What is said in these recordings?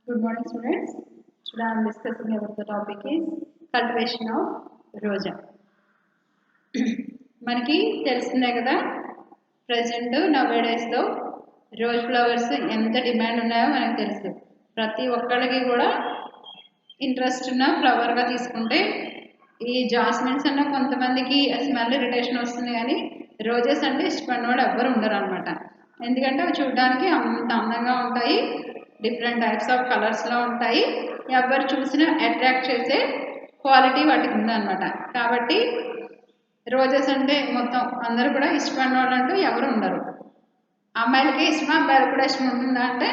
Good morning, students. Today I am discussing about the topic is cultivation of రోజా. మనకి తెలిసిందే కదా, present నవేడేస్లో rose flowers ఎంత demand ఉన్నాయో మనకు తెలుసు. ప్రతి ఒక్కళ్ళకి కూడా ఇంట్రెస్ట్ ఉన్న ఫ్లవర్గా తీసుకుంటే ఈ జాస్మిన్స్ అన్న కొంతమందికి స్మెల్ ఇరిటేషన్ వస్తుంది, కానీ రోజెస్ అంటే ఇష్టపడిన వాడు ఎవ్వరు ఉండరు అనమాట. ఎందుకంటే అవి చూడడానికి అంత అందంగా ఉంటాయి, డిఫరెంట్ టైప్స్ ఆఫ్ కలర్స్లో ఉంటాయి, ఎవరు చూసినా అట్రాక్ట్ చేసే క్వాలిటీ వాటికి ఉందన్నమాట. కాబట్టి రోజెస్ అంటే మొత్తం అందరూ కూడా ఇష్టపడిన వాళ్ళు అంటూ ఎవరు ఉండరు. అమ్మాయిలకి ఇష్టమా, అబ్బాయిలకు కూడా ఇష్టం ఉంటుందా అంటే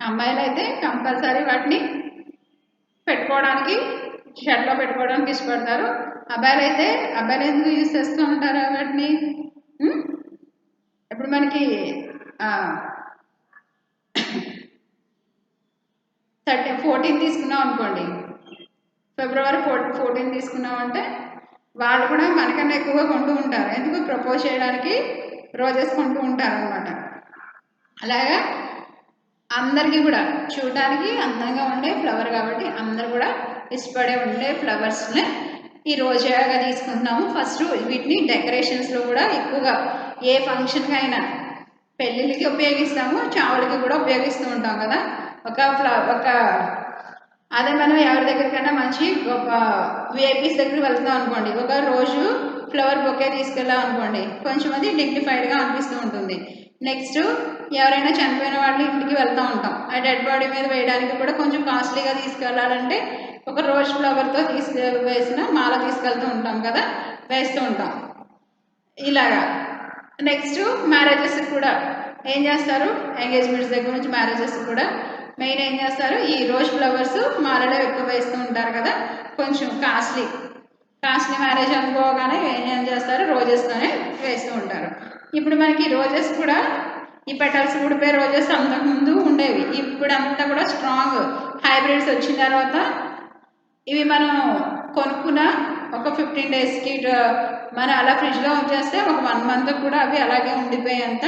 అమ్మాయిలు అయితే కంపల్సరీ వాటిని పెట్టుకోవడానికి షర్ట్లో పెట్టుకోవడానికి ఇష్టపడతారు. అబ్బాయిలు అయితే అబ్బాయిలు ఎందుకు యూజ్ చేస్తూ ఉంటారు వాటిని? ఇప్పుడు మనకి 14 తీసుకున్నాం అనుకోండి, ఫిబ్రవరి 14 తీసుకున్నాం అంటే వాళ్ళు కూడా మనకన్నా ఎక్కువగా కొంటూ ఉంటారు. ఎందుకు? ప్రపోజ్ చేయడానికి రోజెస్ కొంటూ ఉంటారు అనమాట. అలాగా అందరికీ కూడా చూడడానికి అందంగా ఉండే ఫ్లవర్ కాబట్టి అందరు కూడా ఇష్టపడే ఉండే ఫ్లవర్స్ని ఈ రోజాగా తీసుకుంటున్నాము. ఫస్ట్ వీటిని డెకరేషన్స్లో కూడా ఎక్కువగా ఏ ఫంక్షన్కి అయినా పెళ్ళిళ్ళకి ఉపయోగిస్తాము, చావులకి కూడా ఉపయోగిస్తూ ఉంటాం కదా. ఒక అదే మనం ఎవరి దగ్గరికైనా మంచి ఒక విఐపీస్ దగ్గరికి వెళ్తాం అనుకోండి, ఒక రోజు ఫ్లవర్ బొకే తీసుకెళ్ళాం అనుకోండి, కొంచెం అది డిగ్నిఫైడ్గా అనిపిస్తూ ఉంటుంది. నెక్స్ట్ ఎవరైనా చనిపోయిన వాళ్ళ ఇంటికి వెళ్తూ ఉంటాం, ఆ డెడ్ బాడీ మీద వేయడానికి కూడా కొంచెం కాస్ట్లీగా తీసుకెళ్ళాలంటే ఒక రోజ్ ఫ్లవర్తో వేసిన మాల తీసుకెళ్తూ ఉంటాం కదా, వేస్తూ ఉంటాం ఇలాగా. నెక్స్ట్ మ్యారేజెస్ కూడా ఏం చేస్తారు, ఎంగేజ్మెంట్స్ దగ్గర నుంచి మ్యారేజెస్ కూడా మెయిన్ ఏం చేస్తారు, ఈ రోజ్ ఫ్లవర్స్ మాలలో ఎక్కువ వేస్తూ ఉంటారు కదా, కొంచెం కాస్ట్లీ మ్యారేజ్ అనుకోగానే ఏం చేస్తారు, రోజెస్తోనే వేస్తూ ఉంటారు. ఇప్పుడు మనకి రోజెస్ కూడా ఈ పెటల్స్ ఊడిపోయే రోజెస్ అంతకుముందు ఉండేవి, ఇప్పుడంతా కూడా స్ట్రాంగ్ హైబ్రిడ్స్ వచ్చిన తర్వాత ఇవి మనం కొనుక్కున్న ఒక 15 డేస్కి మనం అలా ఫ్రిడ్జ్లో ఉంచేస్తే ఒక 1 మంత్ కూడా అవి అలాగే ఉండిపోయేంత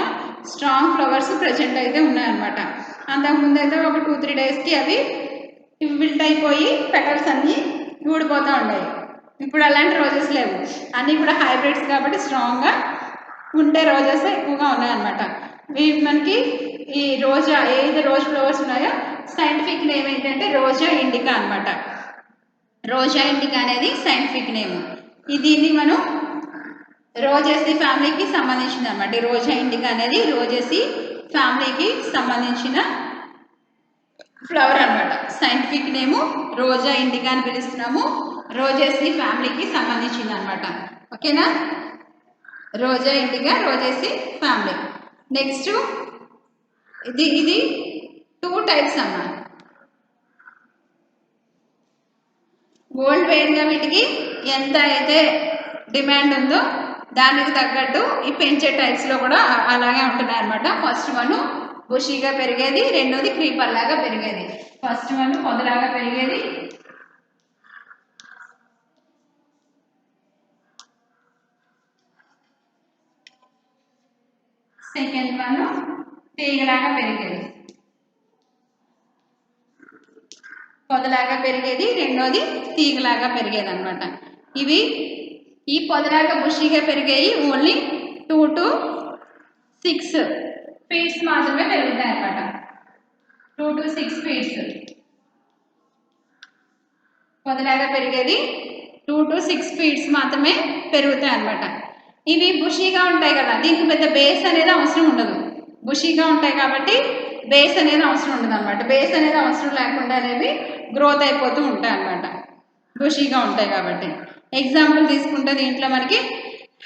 స్ట్రాంగ్ ఫ్లవర్స్ ప్రజెంట్ అయితే ఉన్నాయన్నమాట. అంతకుముందు అయితే ఒక 2-3 డేస్కి అవి విల్ట్ అయిపోయి పెటల్స్ అన్నీ ఊడిపోతూ ఉండేవి. ఇప్పుడు అలాంటి రోజెస్ లేవు, అన్నీ కూడా హైబ్రిడ్స్ కాబట్టి స్ట్రాంగ్గా ఉండే రోజెస్ ఎక్కువగా ఉన్నాయన్నమాట. మనకి ఈ రోజా ఏది రోజ్ ఫ్లవర్స్ ఉన్నాయో సైంటిఫిక్ నేమ్ ఏంటంటే రోజా ఇండికా అనమాట. రోజా ఇండికా అనేది సైంటిఫిక్ నేమ్. దీన్ని మనం రోజేసి ఫ్యామిలీకి సంబంధించింది అనమాట. ఈ రోజా ఇండికా అనేది రోజేసి ఫ్యామిలీకి సంబంధించిన ఫ్లవర్ అనమాట. సైంటిఫిక్ నేము రోజా ఇండికా అని పిలుస్తున్నాము, రోజేసి ఫ్యామిలీకి సంబంధించింది అనమాట. ఓకేనా, రోజా ఇండికా రోజేసి ఫ్యామిలీ. నెక్స్ట్ ఇది 2 టైప్స్ అన్నమాట. వరల్డ్ వైడ్గా వీటికి ఎంత అయితే డిమాండ్ ఉందో దానికి తగ్గట్టు ఈ పెంచే టైప్స్లో కూడా అలాగే ఉంటున్నాయి అనమాట. ఫస్ట్ వన్ బుషీగా పెరిగేది, రెండోది క్రీపర్ లాగా పెరిగేది. ఫస్ట్ వన్ పొదలాగా పెరిగేది, సెకండ్ వన్ తీగలాగా పెరిగేది. పొదలాగా పెరిగేది, రెండోది తీగలాగా పెరిగేది అనమాట. ఈ పొదలాగా బుషీగా పెరిగేవి ఓన్లీ 2 to 6 ఫీట్స్ మాత్రమే పెరుగుతాయి అనమాట. 2 to 6 ఫీట్స్ పొదలాగా పెరిగేది 2 to 6 ఫీట్స్ మాత్రమే పెరుగుతాయి అనమాట. ఇవి బుషీగా ఉంటాయి కదా, దీనికి పెద్ద బేస్ అనేది అవసరం ఉండదు. బుషీగా ఉంటాయి కాబట్టి బేస్ అనేది అవసరం ఉండదు అనమాట. బేస్ అనేది అవసరం లేకుండా అనేవి గ్రోత్ అయిపోతూ ఉంటాయి అనమాట, బుషీగా ఉంటాయి కాబట్టి. ఎగ్జాంపుల్ తీసుకుంటే దీంట్లో మనకి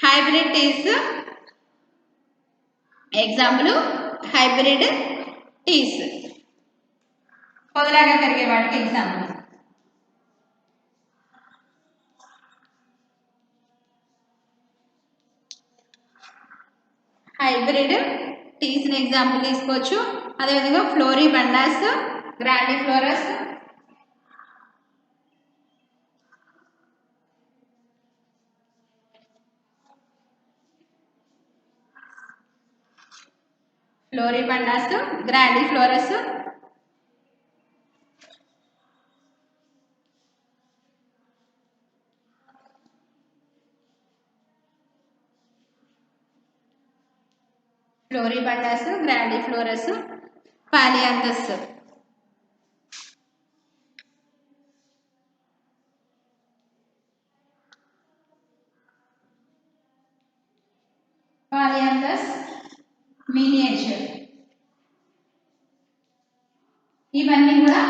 hybrid teas, example hybrid teas పొదలాగా పెరిగే వాటికి ఎగ్జాంపుల్. హైబ్రిడ్ టీస్ని ఎగ్జాంపుల్ తీసుకోవచ్చు. అదేవిధంగా ఫ్లోరిబండాస్, గ్రాండిఫ్లోరస్, ఫ్లోరిబండాస్, గ్రాండిఫ్లోరస్, ఫ్లోరిబండాస్, గ్రాండిఫ్లోరస్, పాలియాంథస్. పాలియాంథస్ మినియేచర్. ఇవన్నీ కూడా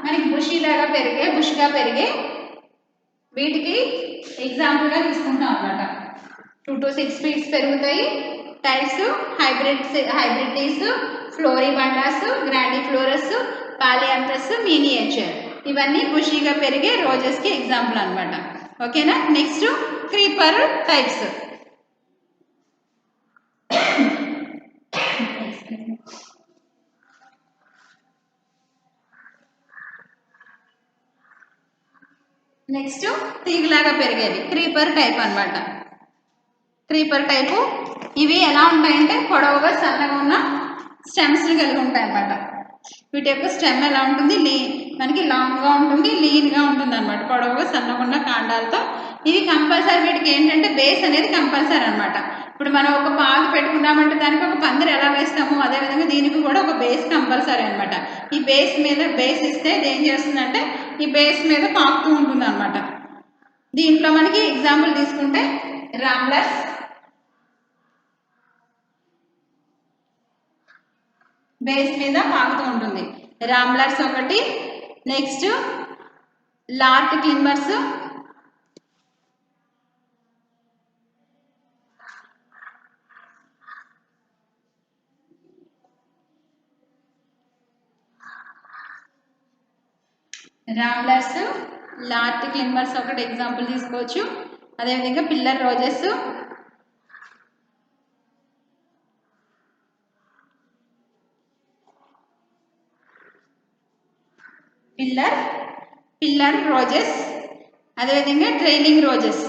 మనకి బుష్గా పెరిగే వీటికి ఎగ్జాంపుల్గా తీసుకుంటాం అనమాట. 2 to 6 feet పెరుగుతాయి. Types hybrids, floribundas, grandifloras, polyanthas, miniature. ఇవన్నీ బుషీగా పెరిగే రోజెస్కి ఎగ్జాంపుల్ అనమాట. ఓకేనా. Next creeper types. నెక్స్ట్ తీగలాగా పెరిగేవి క్రీపర్ టైప్ అనమాట. క్రీపర్ టైపు ఇవి ఎలా ఉంటాయంటే పొడవుగా సన్నగా ఉన్న స్టెమ్స్ని కలిగి ఉంటాయి అన్నమాట. వీటి యొక్క స్టెమ్ ఎలా ఉంటుంది, మనకి లాంగ్గా ఉంటుంది, లీన్గా ఉంటుంది అనమాట. పొడవుగా సన్నగా ఉన్న కాండాలతో. ఇది కంపల్సరీ వీటికి ఏంటంటే బేస్ అనేది కంపల్సరీ అనమాట. ఇప్పుడు మనం ఒక పాదు పెట్టుకున్నామంటే దానికి ఒక పందిరి ఎలా వేస్తామో అదేవిధంగా దీనికి కూడా ఒక బేస్ కంపల్సరీ అనమాట. ఈ బేస్ మీద బేస్ ఇస్తే ఇది ఏం చేస్తుందంటే ఈ బేస్ మీద పాకుతూ ఉంటుంది అనమాట. దీంట్లో మనకి ఎగ్జాంపుల్ తీసుకుంటే రామ్లర్స్, బేస్ మీద పాకుతూ ఉంటుంది. రామ్లర్స్ ఒకటి. నెక్స్ట్ లార్ట్ క్లింబర్స్, లార్ట్ క్లింబర్స్ ఒకటి ఎగ్జాంపుల్ తీసుకోవచ్చు. అదేవిధంగా పిల్లర్ రోజెస్, పిల్లర్ రోజెస్, అదేవిధంగా trailing roses.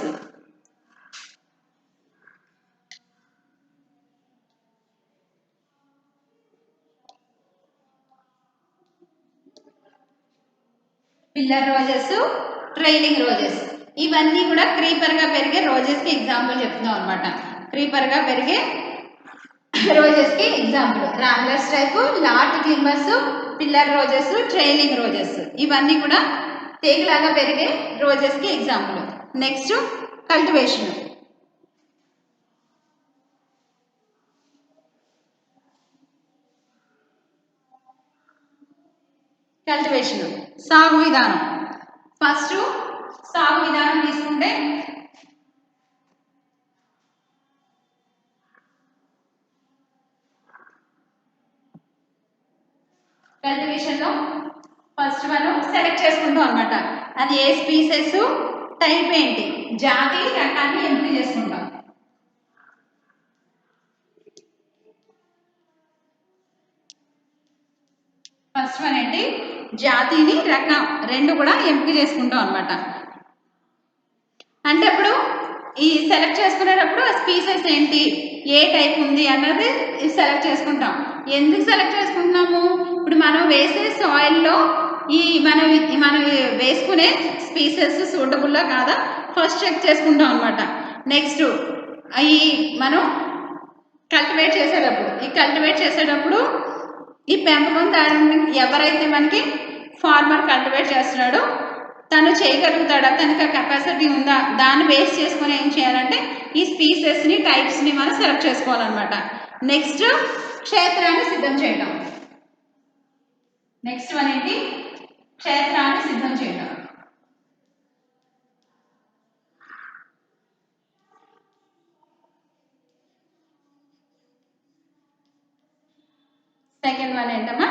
Pillar roses, trailing roses ఇవన్నీ కూడా క్రీపర్గా పెరిగే రోజెస్కి ఎగ్జాంపుల్ చెప్తున్నాం అనమాట. క్రీపర్గా పెరిగే రోజెస్కి ఎగ్జాంపుల్ రామ్లర్స్ టైప్, లార్ట్ climbers, pillar roses, trailing roses ఇవన్నీ కూడా తీగలాగా పెరిగే రోజెస్కి ఎగ్జాంపుల్. Next cultivation. సాగు విధానం. ఫస్ట్ సాగు విధానం తీసుకుంటే కల్టివేషన్లో ఫస్ట్ మనం సెలెక్ట్ చేసుకుంటాం అనమాట. అది ఏ స్పీసెస్, టైప్ ఏంటి, జాతి, రకాన్ని ఎంపిక చేసుకుంటాం. ఫస్ట్ వన్ ఏంటి, జాతిని రకం రెండు కూడా ఎంపిక చేసుకుంటాం అనమాట. అంటే ఇప్పుడు ఈ సెలెక్ట్ చేసుకునేటప్పుడు ఆ స్పీసెస్ ఏంటి, ఏ టైప్ ఉంది అన్నది సెలెక్ట్ చేసుకుంటాం. ఎందుకు సెలెక్ట్ చేసుకుంటున్నాము, ఇప్పుడు మనం వేసే సాయిల్లో ఈ మనం వేసుకునే స్పీసెస్ సూటబుల్లా కాదా ఫస్ట్ చెక్ చేసుకుంటాం అనమాట. నెక్స్ట్ ఈ మనం కల్టివేట్ చేసేటప్పుడు ఈ పెంపకందారుని ఎవరైతే మనకి ఫార్మర్ కల్టివేట్ చేస్తున్నాడో తను చేయగలుగుతాడా, తనకి ఆ కెపాసిటీ ఉందా, దాన్ని బేస్ చేసుకొని ఏం చేయాలంటే ఈ స్పీసెస్ని టైప్స్ని మనం సెలెక్ట్ చేసుకోవాలన్నమాట. నెక్స్ట్ క్షేత్రాన్ని సిద్ధం చేయడం. నెక్స్ట్ వన్ ఏంటి, క్షేత్రాన్ని సిద్ధం చేయడం. సెకండ్ వన్ ఏంటమ్మా,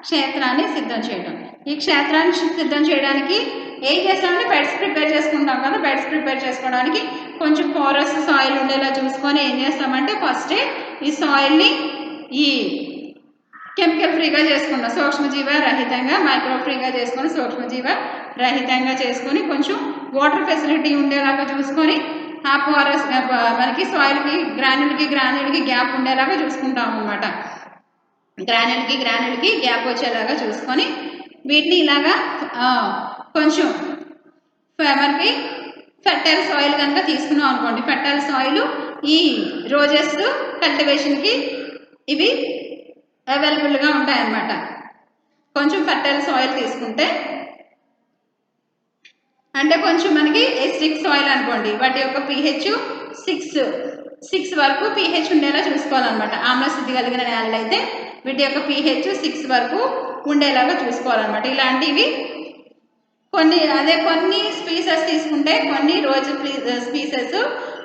క్షేత్రాన్ని సిద్ధం చేయడం. ఈ క్షేత్రాన్ని సిద్ధం చేయడానికి ఏం చేస్తామంటే బెడ్స్ ప్రిపేర్ చేసుకుంటాం కదా. బెడ్స్ ప్రిపేర్ చేసుకోవడానికి కొంచెం పోరస్ సాయిల్ ఉండేలా చూసుకొని ఏం చేస్తామంటే ఫస్టే ఈ సాయిల్ని ఈ కెమికల్ ఫ్రీగా చేసుకుంటాం, సూక్ష్మజీవ రహితంగా, మైక్రో ఫ్రీగా చేసుకొని సూక్ష్మజీవ రహితంగా చేసుకొని కొంచెం వాటర్ ఫెసిలిటీ ఉండేలాగా చూసుకొని ఆ పోరస్ మనకి సాయిల్కి గ్రాన్యుల్కి గ్యాప్ ఉండేలాగా చూసుకుంటాం అనమాట. గ్రానెల్కి గ్యాప్ వచ్చేలాగా చూసుకొని వీటిని ఇలాగా కొంచెం మనకి ఫెర్టైల్ సాయిల్ కనుక తీసుకున్నాం అనుకోండి, ఫెర్టైల్ సాయిల్ ఈ రోజెస్ కల్టివేషన్కి ఇవి అవైలబుల్గా ఉంటాయన్నమాట. కొంచెం ఫర్టైల్ సాయిల్ తీసుకుంటే, అంటే కొంచెం మనకి ఎసిడిక్ సాయిల్ అనుకోండి, వాటి యొక్క pH 6 వరకు pH ఉండేలా చూసుకోవాలన్నమాట. ఆమ్లశుద్ధి కలిగిన నేలలు అయితే వీటి యొక్క pH 6 వరకు ఉండేలాగా చూసుకోవాలన్నమాట. ఇలాంటివి కొన్ని స్పీసెస్ తీసుకుంటే, కొన్ని రోజు స్పీసెస్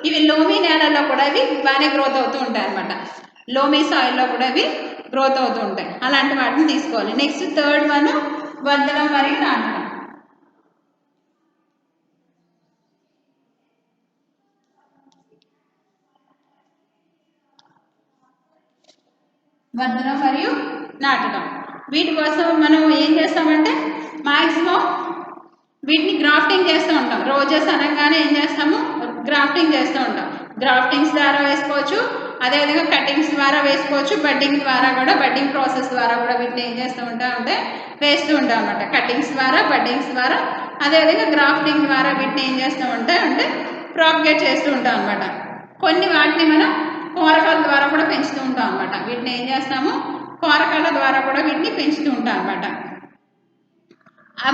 ఇవి లోమీ నేలల్లో కూడా ఇవి బాగానే గ్రోత్ అవుతూ ఉంటాయి అన్నమాట. లోమీ సాయిల్లో కూడా ఇవి గ్రోత్ అవుతూ ఉంటాయి. అలాంటి వాటిని తీసుకోవాలి. నెక్స్ట్ థర్డ్ వన్ వర్ధనం మరియు నాటడం. వర్ధనం మరియు నాటడం, వీటి కోసం మనం ఏం చేస్తామంటే మాక్సిమం వీటిని గ్రాఫ్టింగ్ చేస్తూ ఉంటాం. రోజెస్ అనగానే ఏం చేస్తాము, గ్రాఫ్టింగ్ చేస్తూ ఉంటాం. గ్రాఫ్టింగ్స్ ద్వారా వేసుకోవచ్చు, అదేవిధంగా కటింగ్స్ ద్వారా వేసుకోవచ్చు, బడ్డింగ్ ద్వారా కూడా, బడ్డింగ్ ప్రాసెస్ ద్వారా కూడా వీటిని ఏం చేస్తూ ఉంటాం అంటే వేస్తూ ఉంటాం అన్నమాట. కటింగ్స్ ద్వారా, బడ్డింగ్స్ ద్వారా, అదేవిధంగా గ్రాఫ్టింగ్ ద్వారా వీటిని ఏం చేస్తూ ఉంటాం అంటే ప్రాపగేట్ చేస్తూ ఉంటాం అన్నమాట. కొన్ని వాటిని మనం కోరకాల ద్వారా కూడా పెంచుతూ ఉంటాం అన్నమాట. వీటిని ఏం చేస్తాము, కోరకాల ద్వారా కూడా వీటిని పెంచుతూ ఉంటాం అన్నమాట.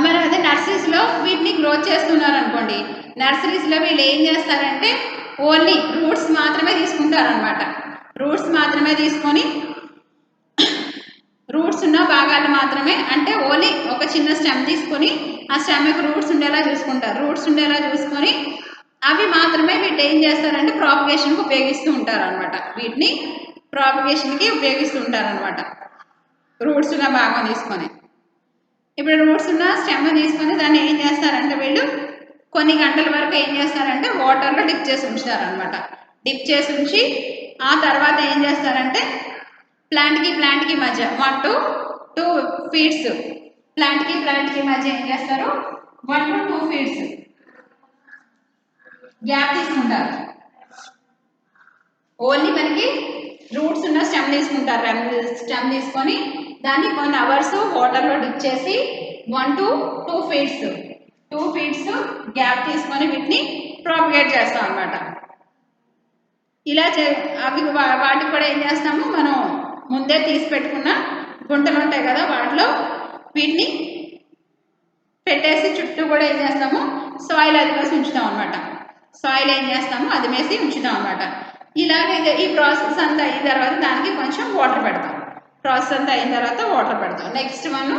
మరి అదే నర్సరీస్లో వీటిని గ్రోత్ చేస్తున్నారు అనుకోండి, నర్సరీస్లో వీళ్ళు ఏం చేస్తారంటే ఓన్లీ రూట్స్ మాత్రమే తీసుకుంటారనమాట. రూట్స్ మాత్రమే తీసుకొని రూట్స్ ఉన్న భాగాలు మాత్రమే, అంటే ఓన్లీ ఒక చిన్న స్టెమ్ తీసుకొని ఆ స్టెమ్కి రూట్స్ ఉండేలా చూసుకుంటారు. రూట్స్ ఉండేలా చూసుకొని అవి మాత్రమే వీటి ఏం చేస్తారంటే ప్రాపగేషన్కి ఉపయోగిస్తూ ఉంటారు అనమాట. వీటిని ప్రాపగేషన్కి ఉపయోగిస్తూ ఉంటారు అనమాట. రూట్స్ ఉన్న భాగం తీసుకొని, ఇప్పుడు రూట్స్ ఉన్న స్టెమ్ తీసుకొని దాన్ని ఏం చేస్తారంటే వీళ్ళు కొన్ని గంటల వరకు ఏం చేస్తారంటే వాటర్లో డిప్ చేసి ఉంచుతారనమాట. డిప్ చేసి ఉంచి ఆ తర్వాత ఏం చేస్తారంటే ప్లాంట్కి మధ్య 1 to 2 feet, ప్లాంట్కి మధ్య ఏం చేస్తారు 1 to 2 feet గ్యాప్ తీసుకుంటారు. ఓన్లీ మనకి రూట్స్ ఉన్న స్టెమ్ తీసుకుంటారు. స్టెమ్ తీసుకొని దాన్ని కొన్ని అవర్స్ వాటర్లో డిప్ చేసి 1 to 2 feet గ్యాప్ తీసుకొని వీటిని ప్రాపగేట్ చేస్తాం అన్నమాట. ఇలా అవి వాటికి కూడా ఏం చేస్తాము, మనం ముందే తీసి పెట్టుకున్న గుంటలు ఉంటాయి కదా, వాటిలో వీటిని పెట్టేసి చుట్టూ కూడా ఏం చేస్తాము సాయిల్ అదిమేసి ఉంచుతాం అనమాట. సాయిల్ ఏం చేస్తాము అదిమేసి ఉంచుతాం అనమాట. ఇలాగే ఈ ప్రాసెస్ అంతా అయిన తర్వాత దానికి కొంచెం వాటర్ పెడతాం. ప్రాసెస్ అంతా అయిన తర్వాత వాటర్ పెడతాం. నెక్స్ట్ వన్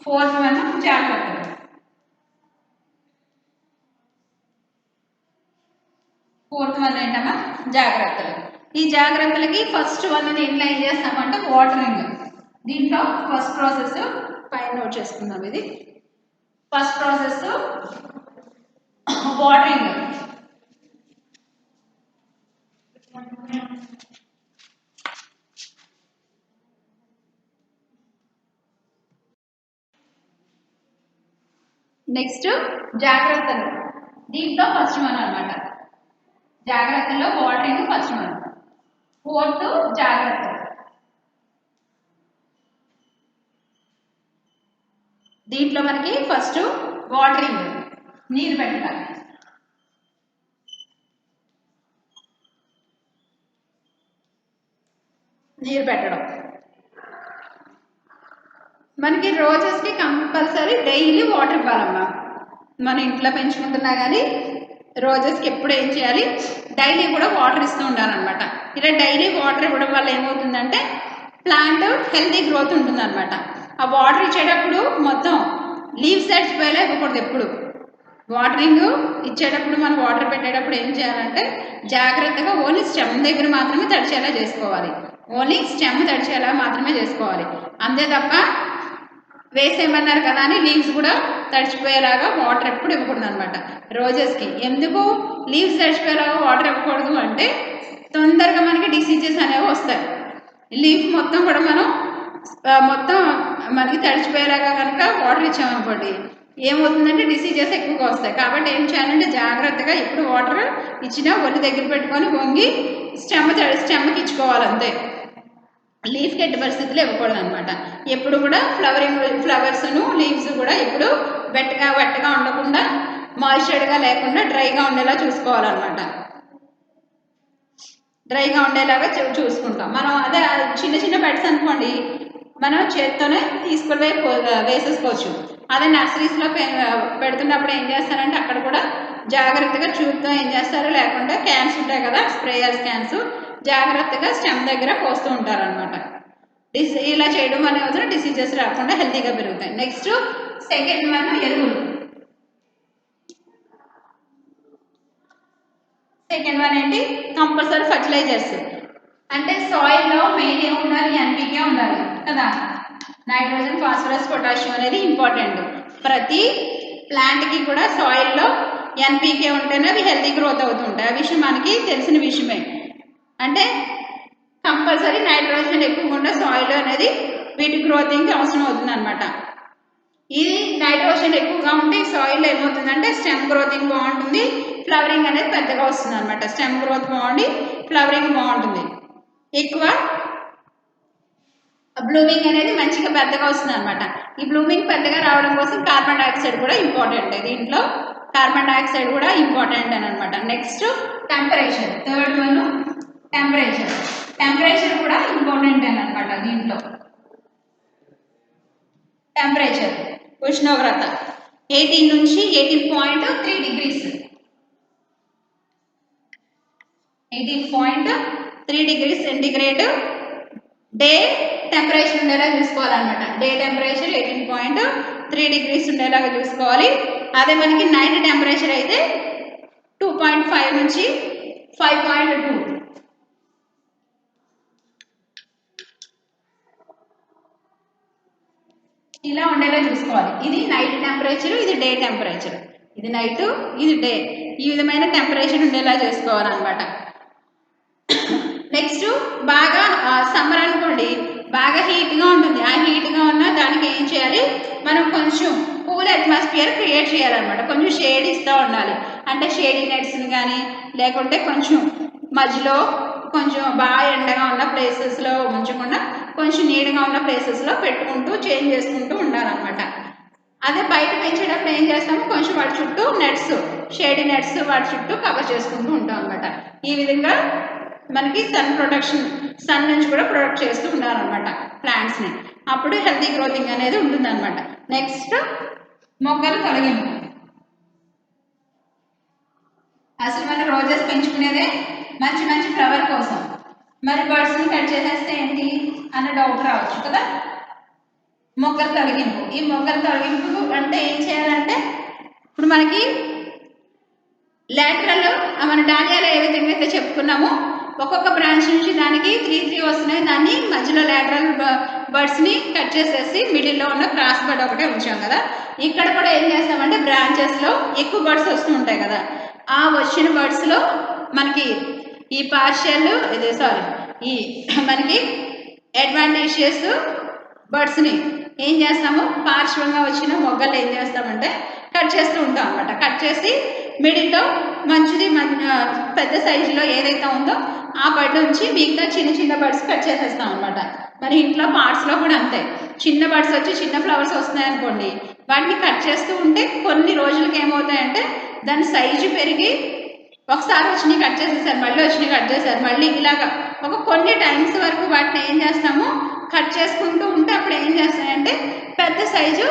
ఫోర్త్ వన్ జాగ్రత్తలు. ఫోర్త్ వన్ ఏంటమ్మా జాగ్రత్తలు. ఈ జాగ్రత్తలకి ఫస్ట్ వన్ దీంట్లో ఏం చేస్తామంటే వాటరింగ్. దీంట్లో ఫస్ట్ ప్రాసెస్ పైన నోట్ చేసుకుందాం. ఇది ఫస్ట్ ప్రాసెస్ వాటరింగ్. నెక్స్ట్ జాగ్రత్తలు, దీంట్లో ఫస్ట్ వన్ అనమాట. జాగ్రత్తలో వాటరింగ్ ఫస్ట్ వన్. ఫోర్త్ జాగ్రత్త. దీంట్లో మనకి ఫస్ట్ వాటరింగ్, నీరు పెట్టాలి. నీరు పెట్టడం మనకి రోజెస్కి కంపల్సరీ డైలీ వాటర్ ఇవ్వాలమ్మా. మన ఇంట్లో పెంచుకుంటున్నా కానీ రోజెస్కి ఎప్పుడు ఏం చేయాలి, డైలీ కూడా వాటర్ ఇస్తూ ఉండాలన్నమాట. ఇలా డైలీ వాటర్ ఇవ్వడం వల్ల ఏమవుతుందంటే ప్లాంట్ హెల్తీ గ్రోత్ ఉంటుందన్నమాట. ఆ వాటర్ ఇచ్చేటప్పుడు మొత్తం లీవ్స్ తడిచిపోయేలా ఇవ్వకూడదు. ఎప్పుడు వాటరింగ్ ఇచ్చేటప్పుడు మనం వాటర్ పెట్టేటప్పుడు ఏం చేయాలంటే జాగ్రత్తగా ఓన్లీ స్టెమ్ దగ్గర మాత్రమే తడిచేలా చేసుకోవాలి. ఓన్లీ స్టెమ్ తడిచేలా మాత్రమే చేసుకోవాలి. అంతే తప్ప వేసేయమన్నారు కదా అని లీవ్స్ కూడా తడిచిపోయేలాగా వాటర్ ఎప్పుడు ఇవ్వకూడదు అనమాట రోజెస్కి. ఎందుకు లీవ్స్ తడిచిపోయేలాగా వాటర్ ఇవ్వకూడదు అంటే తొందరగా మనకి డిసీజెస్ అనేవి వస్తాయి. లీఫ్ మొత్తం కూడా మనం మొత్తం మనకి తడిచిపోయేలాగా కనుక వాటర్ ఇచ్చామనుకోండి ఏమవుతుందంటే డిసీజెస్ ఎక్కువగా వస్తాయి. కాబట్టి ఏం చేయాలంటే జాగ్రత్తగా ఎప్పుడు వాటర్ ఇచ్చినా ఒళ్ళు దగ్గర పెట్టుకొని వంగి స్టెమ్కి ఇచ్చుకోవాలి అంతే. లీఫ్కి ఎట్టి పరిస్థితులు ఇవ్వకూడదు అనమాట. ఎప్పుడు కూడా ఫ్లవర్స్ను లీవ్స్ కూడా ఎప్పుడు వెట్టగా ఉండకుండా, మాయిశ్చర్గా లేకుండా డ్రైగా ఉండేలా చూసుకోవాలన్నమాట. డ్రైగా ఉండేలాగా చూసుకుంటాం మనం. అదే చిన్న చిన్న బెడ్స్ అనుకోండి మనం చేత్తోనే తీసుకొని వేసేసుకోవచ్చు. అదే నర్సరీస్లో పెడుతున్నప్పుడు ఏం చేస్తారంటే అక్కడ కూడా జాగ్రత్తగా చూపుతో ఏం చేస్తారు, లేకుండా క్యాన్స్ ఉంటాయి కదా స్ప్రేయర్స్ క్యాన్స్, జాగ్రత్తగా స్టెమ్ దగ్గర పోస్తూ ఉంటారు అనమాట. ఇలా చేయడం వల్ల ఏమవుతుంది, డిసీజెస్ రాకుండా హెల్తీగా పెరుగుతాయి. నెక్స్ట్ సెకండ్ వన్ ఎరువులు. సెకండ్ వన్ ఏంటి, కంపల్సరీ ఫర్టిలైజర్స్. అంటే సాయిల్లో మెయిన్ ఏమి ఉండాలి, ఎన్పికే ఉండాలి కదా. నైట్రోజన్, ఫాస్ఫరస్, పొటాషియం అనేది ఇంపార్టెంట్. ప్రతి ప్లాంట్కి కూడా సాయిల్లో ఎన్పికే ఉంటేనే అవి హెల్తీ గ్రోత్ అవుతుంటాయి. ఆ విషయం మనకి తెలిసిన విషయమే. అంటే కంపల్సరీ నైట్రోజన్ ఎక్కువగా ఉన్న సాయిల్ అనేది వీటి గ్రోతింగ్కి అవసరం అవుతుంది అనమాట. ఇది నైట్రోజన్ ఎక్కువగా ఉంటే సాయిల్ ఏమవుతుందంటే స్టెమ్ గ్రోతింగ్ బాగుంటుంది, ఫ్లవరింగ్ అనేది పెద్దగా వస్తుంది అనమాట. స్టెమ్ గ్రోత్ బాగుండి ఫ్లవరింగ్ బాగుంటుంది, ఎక్కువ బ్లూమింగ్ అనేది మంచిగా పెద్దగా వస్తుంది అనమాట. ఈ బ్లూమింగ్ పెద్దగా రావడం కోసం కార్బన్ డైఆక్సైడ్ కూడా ఇంపార్టెంట్. దీంట్లో కార్బన్ డైఆక్సైడ్ కూడా ఇంపార్టెంట్ అని అనమాట. Next temperature, third one temperature. Temperature కూడా ఇంపార్టెంట్ అని అనమాట. దీంట్లో టెంపరేచర్ ఉష్ణోగ్రత 18 నుంచి 18.3 degrees, 18.3 degrees centigrade day temperature ఉండేలా చూసుకోవాలన్నమాట. డే టెంపరేచర్ 18.3 డిగ్రీస్ ఉండేలాగా చూసుకోవాలి. అదే మనకి నైట్ టెంపరేచర్ అయితే 2.5 నుంచి 5.2 ఇలా ఉండేలా చూసుకోవాలి. ఇది నైట్ టెంపరేచర్, ఇది డే టెంపరేచర్. ఇది నైట్, ఇది డే. ఈ విధమైన టెంపరేచర్ ఉండేలా చేసుకోవాలన్నమాట. నెక్స్ట్ బాగా సమ్మర్ అనుకోండి, బాగా హీట్గా ఉంటుంది. ఆ హీట్గా ఉన్న దానికి ఏం చేయాలి, మనం కొంచెం కూల్ అట్మాస్ఫియర్ క్రియేట్ చేయాలన్నమాట. కొంచెం షేడ్ ఇస్తూ ఉండాలి. అంటే షేడీ నెట్స్ని కానీ, లేకుంటే కొంచెం మధ్యలో కొంచెం బాగా ఎండగా ఉన్న ప్లేసెస్లో ఉంచకుండా కొంచెం నీడగా ఉన్న ప్లేసెస్లో పెట్టుకుంటూ చేంజ్ చేసుకుంటూ ఉండాలన్నమాట. అదే బయట పెంచేటప్పుడు ఏం చేస్తాము, కొంచెం వాటి చుట్టూ నెట్స్, షేడీ నెట్స్ వాటి చుట్టూ కవర్ చేసుకుంటూ ఉంటాం అనమాట. ఈ విధంగా మనకి సన్ ప్రొటెక్షన్, సన్ నుంచి కూడా ప్రొటెక్ట్ చేస్తూ ఉండాలన్నమాట ప్లాంట్స్ని. అప్పుడు హెల్తీ గ్రోతింగ్ అనేది ఉంటుందన్నమాట. నెక్స్ట్ మొక్కలు తొలగింపు. అసలు మనం రోజెస్ పెంచుకునేదే మంచి మంచి ఫ్లవర్ కోసం. మరి బర్డ్స్ని కట్ చేసేస్తే ఏంటి అన్న డౌట్ రావచ్చు కదా. మొక్కల తొలగింపు. ఈ మొక్కల తొలగింపు అంటే ఏం చేయాలంటే, ఇప్పుడు మనకి లాటరల్ మన డాలియాలో ఏ విధంగా అయితే చెప్పుకున్నామో, ఒక్కొక్క బ్రాంచ్ నుంచి దానికి 3 వస్తున్నాయి. దాన్ని మధ్యలో లాటరల్ బర్డ్స్ని కట్ చేసేసి మిడిల్లో ఉన్న క్రాస్ బర్డ్ ఒకటే ఉంచాం కదా. ఇక్కడ కూడా ఏం చేస్తామంటే బ్రాంచెస్లో ఎక్కువ బర్డ్స్ వస్తూ ఉంటాయి కదా. ఆ వచ్చిన బర్డ్స్లో మనకి ఈ పార్షియల్ ఈ మనకి అడ్వాంటేజియస్ బర్డ్స్ని ఏం చేస్తాము, పార్శ్వంగా వచ్చిన మొగ్గలు ఏం చేస్తామంటే కట్ చేస్తూ ఉంటాం అనమాట. కట్ చేసి మిడిల్లో మంచిది పెద్ద సైజులో ఏదైతే ఉందో ఆ బర్డ్ నుంచి మిగతా చిన్న చిన్న బర్డ్స్ కట్ చేసేస్తాం అనమాట. మరి ఇంట్లో పార్ట్స్లో కూడా అంతే. చిన్న బర్డ్స్ వచ్చి చిన్న ఫ్లవర్స్ వస్తున్నాయి అనుకోండి, వాటిని కట్ చేస్తూ ఉంటే కొన్ని రోజులకి ఏమవుతాయంటే దాని సైజు పెరిగి ఒకసారి వచ్చినాయి కట్ చేసేసారు, మళ్ళీ వచ్చినాయి కట్ చేశారు, మళ్ళీ ఇలాగా ఒక కొన్ని టైమ్స్ వరకు వాటిని ఏం చేస్తాము కట్ చేసుకుంటూ ఉంటే అప్పుడు ఏం చేస్తాయంటే పెద్ద సైజు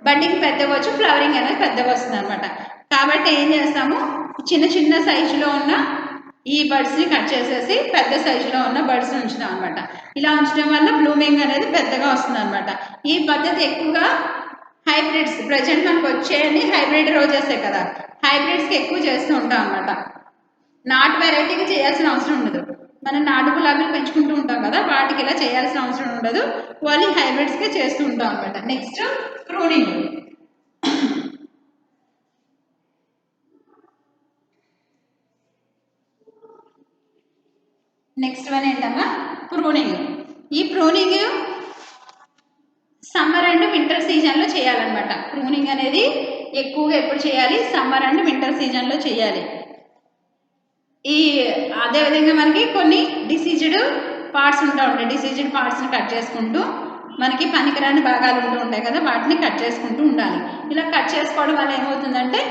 బడ్డింగ్ పెద్దగా వచ్చి ఫ్లవరింగ్ అనేది పెద్దగా వస్తుంది అనమాట. కాబట్టి ఏం చేస్తాము, చిన్న చిన్న సైజులో ఉన్న ఈ బర్డ్స్ని కట్ చేసేసి పెద్ద సైజులో ఉన్న బర్డ్స్ని ఉంచుతాం అనమాట. ఇలా ఉంచడం వల్ల బ్లూమింగ్ అనేది పెద్దగా వస్తుంది అనమాట. ఈ పద్ధతి ఎక్కువగా హైబ్రిడ్స్, ప్రజెంట్ మనకు వచ్చేయని హైబ్రిడ్ రోజెసే కదా, హైబ్రిడ్స్కి ఎక్కువ చేస్తూ ఉంటాం అనమాట. నాటు వెరైటీకి చేయాల్సిన అవసరం ఉండదు. మనం నాటు గులాబీలు పెంచుకుంటూ ఉంటాం కదా, వాటికి ఇలా చేయాల్సిన అవసరం ఉండదు. ఓన్లీ హైబ్రిడ్స్కే చేస్తూ ఉంటాం అనమాట. Next pruning. నెక్స్ట్ వన్ ఏంటమ్మా, ప్రూనింగ్. ఈ ప్రూనింగ్ సమ్మర్ అండ్ వింటర్ సీజన్లో చేయాలన్నమాట. ప్రూనింగ్ అనేది ఎక్కువగా ఎప్పుడు చేయాలి, సమ్మర్ అండ్ వింటర్ సీజన్లో చేయాలి. అదేవిధంగా మనకి కొన్ని డిసీజ్డ్ పార్ట్స్ ఉంటాయి. డిసీజ్డ్ పార్ట్స్ని కట్ చేసుకుంటూ మనకి పనికిరాని భాగాలు ఉంటూ ఉంటాయి కదా, వాటిని కట్ చేసుకుంటూ ఉండాలి. ఇలా కట్ చేసుకోవడం వల్ల ఏమవుతుందంటే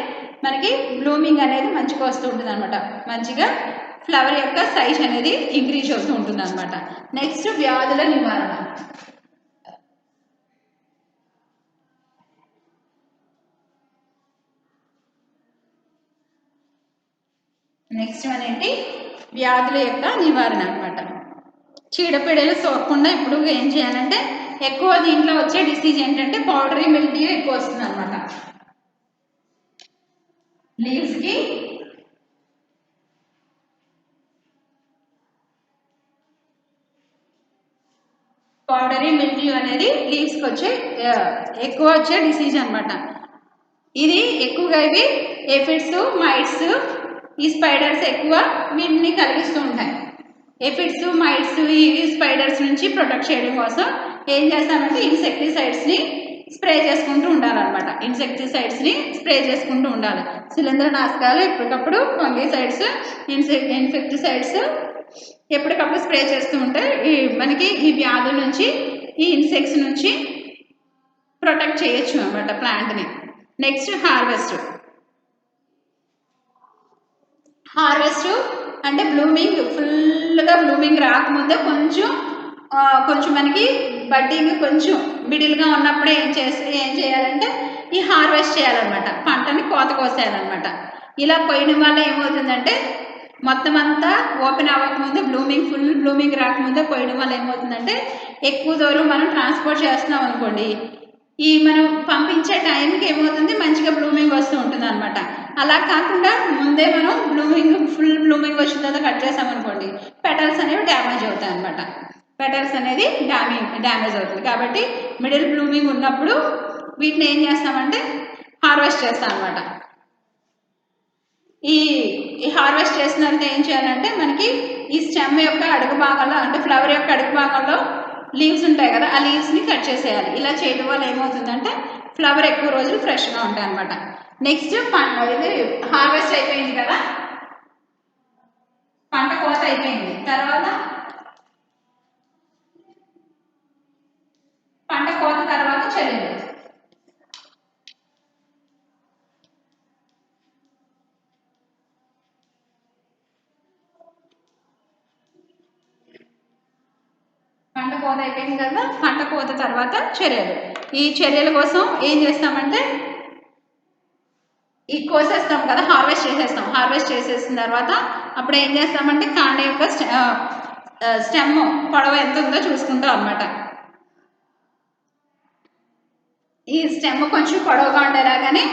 మనకి బ్లూమింగ్ అనేది మంచిగా వస్తూ ఉంటుంది అనమాట. మంచిగా ఫ్లవర్ యొక్క సైజ్ అనేది ఇంక్రీజ్ అవుతూ ఉంటుంది అనమాట. నెక్స్ట్ వ్యాధుల నివారణ. నెక్స్ట్ వన్ ఏంటి, వ్యాధుల యొక్క నివారణ అనమాట. చీడపీడలు సోకకుండా ఇప్పుడు ఏం చేయాలంటే, ఎక్కువ దీంట్లో వచ్చే డిసీజ్ ఏంటంటే పౌడరీ మిల్డ్యూ ఎక్కువ వస్తుంది అనమాట. లీవ్స్కి పౌడరీ మిల్డ్యూ అనేది లీవ్స్కి ఎక్కువ వచ్చే డిసీజ్ అనమాట. ఇది ఎక్కువగా ఇవి ఎఫిడ్స్, మైట్స్, ఈ స్పైడర్స్ ఎక్కువ వీటిని కలిగిస్తూ ఉంటాయి. ఎఫిడ్స్, మైట్స్, ఈ స్పైడర్స్ నుంచి ప్రొటెక్ట్ చేయడం కోసం ఏం చేస్తామంటే ఇన్సెక్టిసైడ్స్ని స్ప్రే చేసుకుంటూ ఉండాలన్నమాట. ఇన్సెక్టిసైడ్స్ని స్ప్రే చేసుకుంటూ ఉండాలి. శిలీంద్రనాశకాలు ఎప్పటికప్పుడు, ఫంగిసైడ్స్, ఇన్సెక్టిసైడ్స్ ఎప్పటికప్పుడు స్ప్రే చేస్తూ ఉంటే మనకి ఈ వ్యాధుల నుంచి, ఈ ఇన్సెక్ట్స్ నుంచి ప్రొటెక్ట్ చేయొచ్చు అన్నమాట ప్లాంట్ని. Next harvest. హార్వెస్ట్ అంటే బ్లూమింగ్, ఫుల్గా బ్లూమింగ్ రాకముందే కొంచెం మనకి బడ్డింగ్ కొంచెం మిడిల్గా ఉన్నప్పుడే ఏం చేయాలంటే ఈ హార్వెస్ట్ చేయాలన్నమాట. పంటని కోత కోసేయాలన్నమాట. ఇలా కొయ్యడం వల్ల ఏమవుతుందంటే మొత్తం అంతా ఓపెన్ అవ్వకముందే ఫుల్ బ్లూమింగ్ రాకముందే కొయ్యడం వల్ల ఏమవుతుందంటే ఎక్కువ దూరం మనం ట్రాన్స్పోర్ట్ చేస్తున్నాం అనుకోండి, ఈ మనం పంపించే టైంకి ఏమవుతుంది మంచిగా బ్లూమింగ్ వస్తూ ఉంటుంది అనమాట. అలా కాకుండా ముందే మనం ఫుల్ బ్లూమింగ్ వచ్చిన తర్వాత కట్ చేసామనుకోండి, పెటల్స్ అనేవి డ్యామేజ్ అవుతాయి అనమాట. పెటల్స్ అనేది డ్యామేజ్ అవుతుంది. కాబట్టి మిడిల్ బ్లూమింగ్ ఉన్నప్పుడు వీటిని ఏం చేస్తామంటే హార్వెస్ట్ చేస్తాం అనమాట. ఈ హార్వెస్ట్ చేసినంత ఏం చేయాలంటే మనకి ఈ స్టెమ్ యొక్క అడుగు భాగంలో, అంటే ఫ్లవర్ యొక్క అడుగు భాగంలో లీవ్స్ ఉంటాయి కదా, ఆ లీవ్స్ని కట్ చేసేయాలి. ఇలా చేయడం వల్ల ఏమవుతుందంటే ఫ్లవర్ ఎక్కువ రోజులు ఫ్రెష్గా ఉంటాయి అనమాట. నెక్స్ట్ ఇది హార్వెస్ట్ అయిపోయింది కదా, పంట కోత అయిపోయింది. తర్వాత పంట కోత తర్వాత చర్యలు. పంట కోత అయిపోయింది కదా, పంట కోత తర్వాత చర్యలు. ఈ చర్యల కోసం ఏం చేస్తామంటే ఈ కోసేస్తాం కదా, హార్వెస్ట్ చేసేస్తాం. హార్వెస్ట్ చేసేసిన తర్వాత అప్పుడు ఏం చేస్తామంటే కాండ యొక్క స్టెమ్ పొడవు ఎంత ఉందో చూసుకుంటాం అనమాట. ఈ స్టెమ్ కొంచెం పొడవుగా ఉండేలాగానే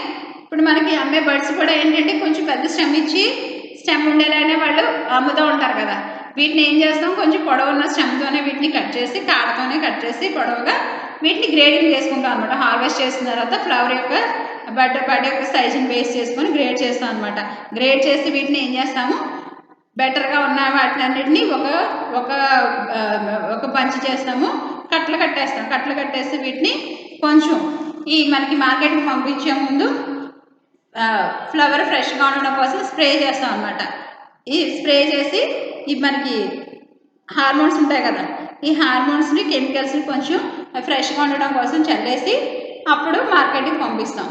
ఇప్పుడు మనకి అమ్మే బర్డ్స్ కూడా ఏంటంటే కొంచెం పెద్ద స్టెమ్ ఉండేలాగానే వాళ్ళు అమ్ముతూ ఉంటారు కదా. వీటిని ఏం చేస్తాం, కొంచెం పొడవు ఉన్న స్టెమ్తోనే వీటిని కట్ చేసి, కాడతోనే కట్ చేసి పొడవుగా వీటిని గ్రేడింగ్ చేసుకుంటాం అనమాట. హార్వెస్ట్ చేసిన తర్వాత ఫ్లవర్ యొక్క బడ్ యొక్క సైజుని బేస్ చేసుకొని గ్రేడ్ చేస్తాం అనమాట. గ్రేడ్ చేసి వీటిని ఏం చేస్తాము, బెటర్గా ఉన్న వాటిలన్నిటిని ఒక బంచ్ చేస్తాము, కట్టలు కట్టేసి వీటిని కొంచెం ఈ మనకి మార్కెట్కి పంపించే ముందు ఫ్లవర్ ఫ్రెష్గా ఉండడం కోసం స్ప్రే చేస్తాం అనమాట. ఈ స్ప్రే చేసి ఈ మనకి హార్మోన్స్ ఉంటాయి కదా, ఈ హార్మోన్స్ని, కెమికల్స్ని కొంచెం ఫ్రెష్గా ఉండడం కోసం చల్లేసి అప్పుడు మార్కెట్కి పంపిస్తాం.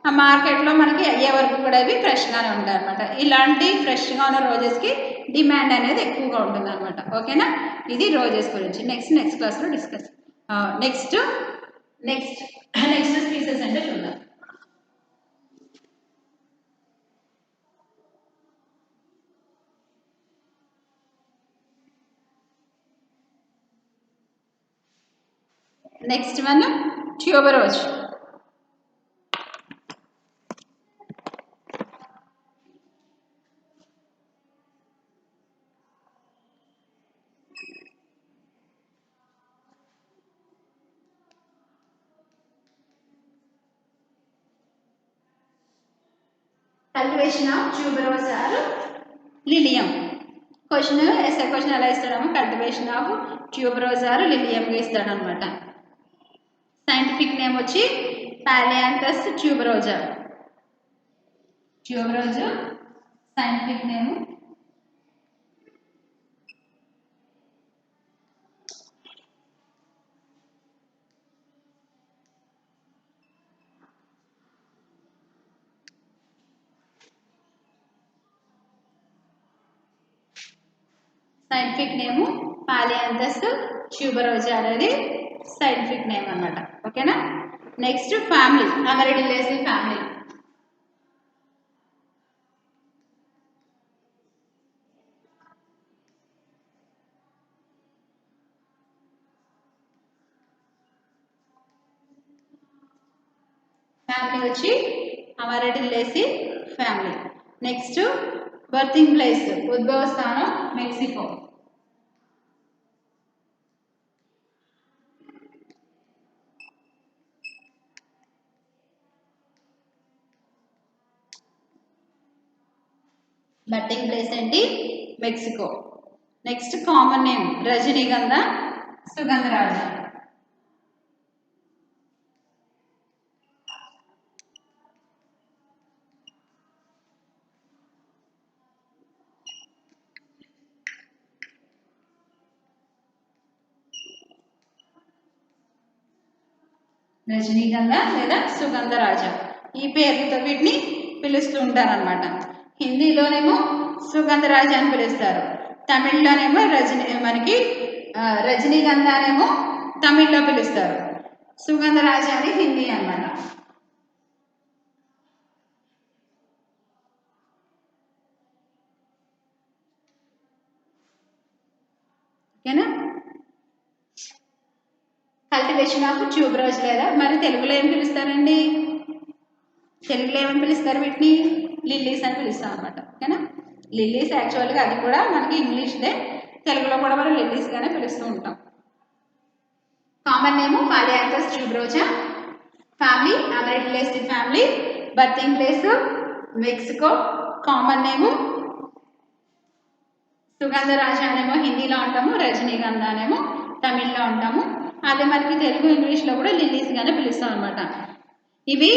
ఆ మార్కెట్లో మనకి అయ్యే వరకు కూడా ఇవి ఫ్రెష్గానే ఉంటాయి అనమాట. ఇలాంటి ఫ్రెష్గా ఉన్న రోజెస్కి డిమాండ్ అనేది ఎక్కువగా ఉంటుంది అనమాట. ఓకేనా, ఇది రోజెస్ గురించి. నెక్స్ట్ క్లాస్లో డిస్కస్. నెక్స్ట్ స్పీసెస్ అంటే చూద్దాం. Next one tuberose. Cultivation of tuberose or lilium. Essay question ఎలా ఇస్తాడేమో కల్టివేషన్ ఆఫ్ ట్యూబరోజ్ ఆర్ లిలియంగా ఇస్తాడు అనమాట. సైంటిఫిక్ నేమ్ వచ్చి polianthes tuberosa. Scientific name scientific name polianthes tuberosa అనేది సైంటిఫిక్ నేమ్ అన్నమాట. ఓకేనా. Next family, amaryllidaceae family. Family వచ్చి amaryllidaceae family. Next birthing place, ఉద్భవ స్థానం మెక్సికో. బర్తింగ్ ప్లేస్ ఏంటి, Mexico. Next common name Rajnigandha Sugandharaja. Rajnigandha లేదా సుగంధరాజ ఈ పేర్లతో వీటిని పిలుస్తూ ఉంటారనమాట. హిందీలోనేమో సుగంధరాజ అని పిలుస్తారు, తమిళ్లోనేమో మనకి రజనీగంధ అనేమో తమిళ్లో పిలుస్తారు, సుగంధరాజ అని హిందీ అనమాట. ఓకేనా. కల్టివేషన్ ఆఫ్ ట్యూబరోజ్ లేదా మరి తెలుగులో ఏం పిలుస్తారండి, తెలుగులో ఏమని పిలుస్తారు వీటిని, లిల్లీస్ అని పిలుస్తాం అనమాట. ఓకేనా. లిల్లీస్ యాక్చువల్గా అది కూడా మనకి ఇంగ్లీష్దే, తెలుగులో కూడా మనం లిల్లీస్గానే పిలుస్తూ ఉంటాం. Common name polianthes tuberosa, family amaryllidaceae family, birthing place Mexico, common name Sugandharaja అనేమో హిందీలో అంటాము, రజనీగంధ అనేమో తమిళ్లో అంటాము. అదే మనకి తెలుగు ఇంగ్లీష్లో కూడా లిల్లీస్ గానే పిలుస్తాం అనమాట. ఇవి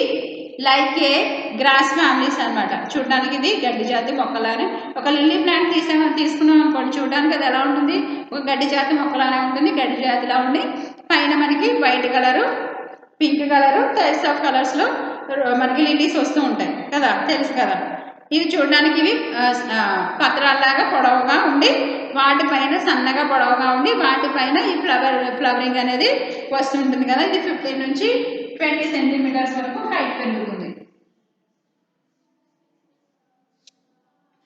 లైక్ ఏ గ్రాస్ ఫ్యామిలీస్ అనమాట. చూడడానికి ఇది గడ్డి జాతి మొక్కలానే, ఒక లిల్లీ ప్లాంట్ తీసుకున్నాం అనుకోండి, చూడడానికి అది ఎలా ఉంటుంది, ఒక గడ్డి జాతి మొక్కలానే ఉంటుంది, గడ్డి జాతిలా ఉండి పైన మనకి white colour pink colour types of కలర్స్లో మనకి లిల్లీస్ వస్తూ ఉంటాయి కదా, తెలుసు కదా. ఇవి చూడడానికి ఇవి పత్రాల్లాగా పొడవుగా ఉండి వాటిపైన సన్నగా పొడవుగా ఉండి వాటిపైన ఈ ఫ్లవరింగ్ అనేది వస్తుంటుంది కదా. ఇది 15 నుంచి 20 సెంటీమీటర్స్ వరకు హైట్ పెరుగుతుంది.